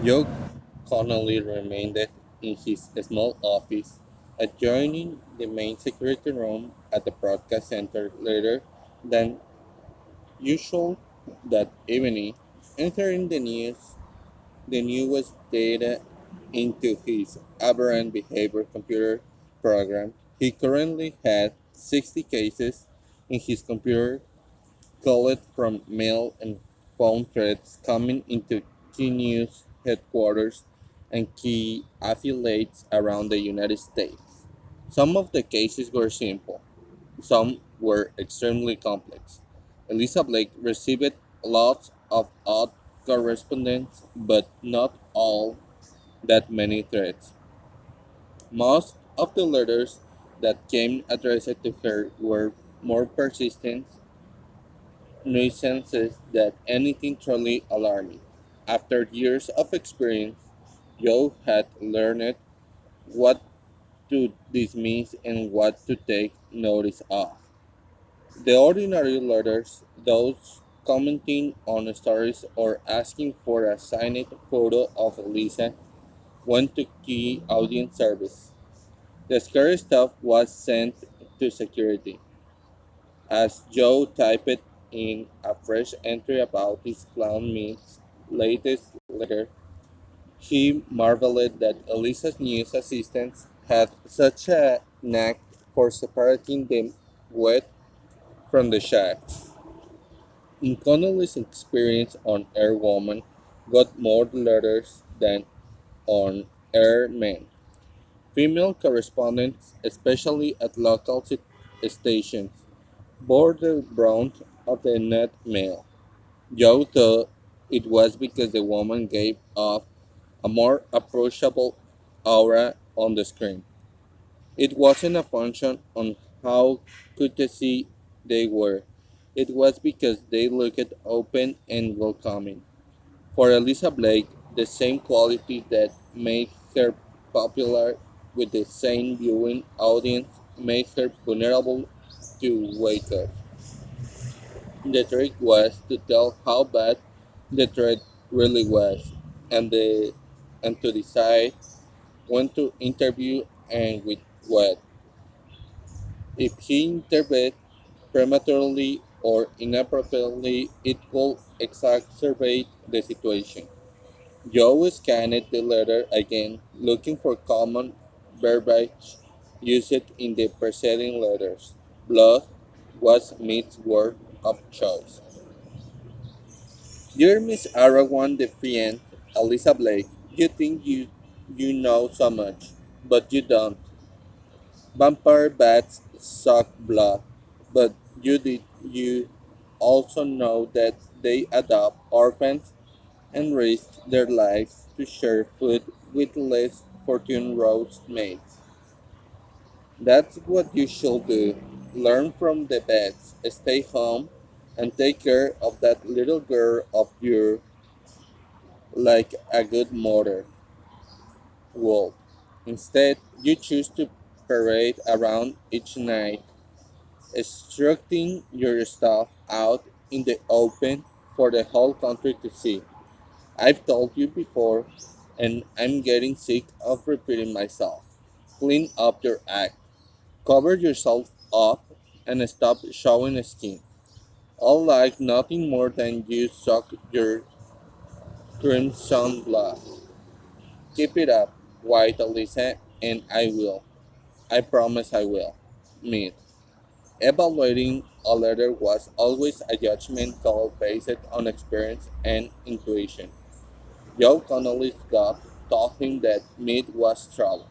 Joe Connolly remained in his small office, adjoining the main security room at the broadcast center later than usual that evening, entering the newest data into his aberrant behavior computer program. He currently had 60 cases in his computer called from mail and phone threads coming into key news headquarters and key affiliates around the United States. Some of the cases were simple, some were extremely complex. Elisa Blake received lots of odd correspondence, but not all that many threats. Most of the letters that came addressed to her were more persistent nuisances than anything truly alarming. After years of experience, Joe had learned what to dismiss and what to take notice of. The ordinary letters, those commenting on stories or asking for a signed photo of Lisa, went to key audience service. The scary stuff was sent to security. As Joe typed in a fresh entry about his clown meets latest letter, he marveled that Elisa's news assistants had such a knack for separating the wet from the shack. In Connolly's experience on Air Woman got more letters than on Air Men. Female correspondents, especially at local stations, bore the brunt of the net mail. Joe thought it was because the woman gave off a more approachable aura on the screen. It wasn't a function on how courtesy they were. It was because they looked open and welcoming. For Elisa Blake, the same quality that made her popular with the same viewing audience made her vulnerable to wakers. The trick was to tell how bad the threat really was, and the and to decide when to interview and with what. If he intervened prematurely or inappropriately, it could exacerbate the situation. Joe scanned the letter again, looking for common verbiage used in the preceding letters. Blood was Mead's word of choice. Dear Miss Arawan Defiant, Elisa Blake, you think you know so much, but you don't. Vampire bats suck blood, but you also know that they adopt orphans and risk their lives to share food with less fortunate roast mates. That's what you should do. Learn from the bats, stay home, and take care of that little girl of yours like a good mother would. Instead, you choose to parade around each night, strutting your stuff out in the open for the whole country to see. I've told you before, and I'm getting sick of repeating myself. Clean up your act, cover yourself up, and stop showing skin. All like nothing more than you suck your crimson blood. Keep it up, White Elisa, and I will. I promise I will. Meet. Evaluating a letter was always a judgment call based on experience and intuition. Joe Connolly's gut told him that Mead was trouble.